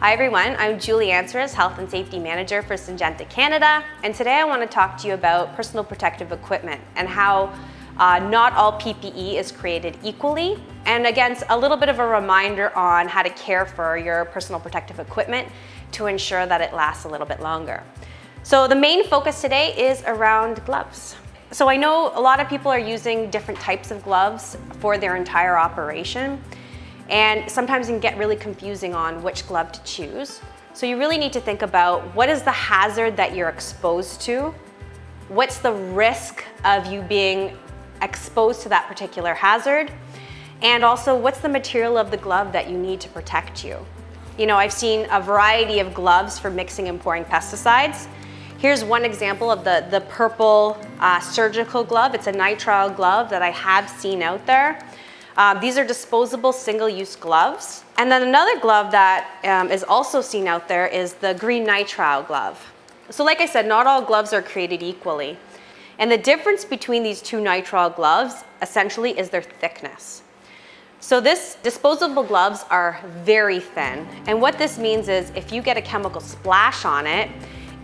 Hi everyone, I'm Julie Anceriz, Health and Safety Manager for Santé Canada, and today I want to talk to you about personal protective equipment and how not all PPE is created equally, and again, a little bit of a reminder on how to care for your personal protective equipment to ensure that it lasts a little bit longer. So the main focus today is around gloves. So I know a lot of people are using different types of gloves for their entire operation. And sometimes it can get really confusing on which glove to choose. So you really need to think about what is the hazard that you're exposed to? What's the risk of you being exposed to that particular hazard? And also, what's the material of the glove that you need to protect you? You know, I've seen a variety of gloves for mixing and pouring pesticides. Here's one example of the purple surgical glove. It's a nitrile glove that I have seen out there. These are disposable single-use gloves. And then another glove that is also seen out there is the green nitrile glove. So like I said, not all gloves are created equally. And the difference between these two nitrile gloves essentially is their thickness. So this disposable gloves are very thin. And what this means is if you get a chemical splash on it,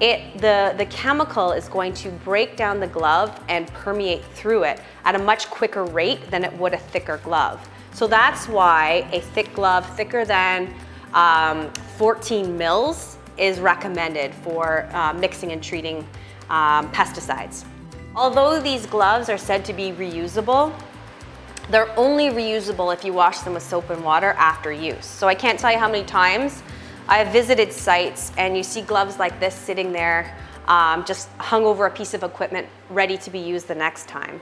the chemical is going to break down the glove and permeate through it at a much quicker rate than it would a thicker glove. So that's why a thick glove, thicker than 14 mils, is recommended for mixing and treating pesticides. Although these gloves are said to be reusable, they're only reusable if you wash them with soap and water after use. So I can't tell you how many times I've visited sites and you see gloves like this sitting there, just hung over a piece of equipment ready to be used the next time.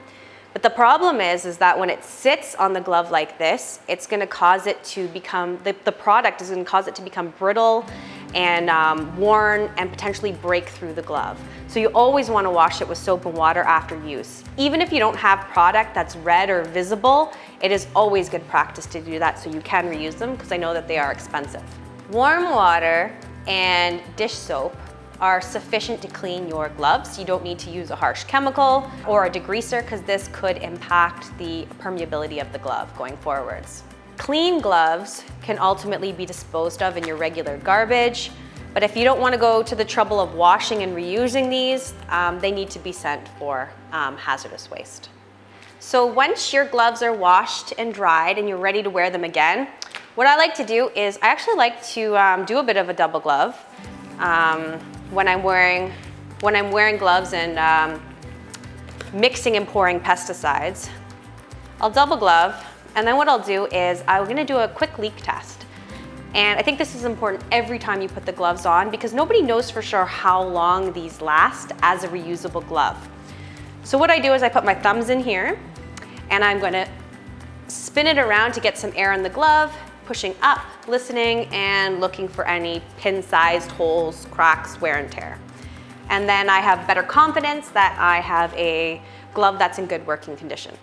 But the problem is that when it sits on the glove like this, it's going to cause it to become, the product is going to cause it to become brittle and worn and potentially break through the glove. So you always want to wash it with soap and water after use. Even if you don't have product that's red or visible, it is always good practice to do that so you can reuse them, because I know that they are expensive. Warm water and dish soap are sufficient to clean your gloves. You don't need to use a harsh chemical or a degreaser, because this could impact the permeability of the glove going forwards. Clean gloves can ultimately be disposed of in your regular garbage, but if you don't want to go to the trouble of washing and reusing these, they need to be sent for hazardous waste. So once your gloves are washed and dried and you're ready to wear them again, what I like to do is I actually like to do a bit of a double glove when I'm wearing gloves and mixing and pouring pesticides. I'll double glove, and then what I'll do is I'm going to do a quick leak test. And I think this is important every time you put the gloves on, because nobody knows for sure how long these last as a reusable glove. So what I do is I put my thumbs in here, and I'm going to spin it around to get some air in the glove, pushing up, listening, and looking for any pin-sized holes, cracks, wear and tear. And then I have better confidence that I have a glove that's in good working condition.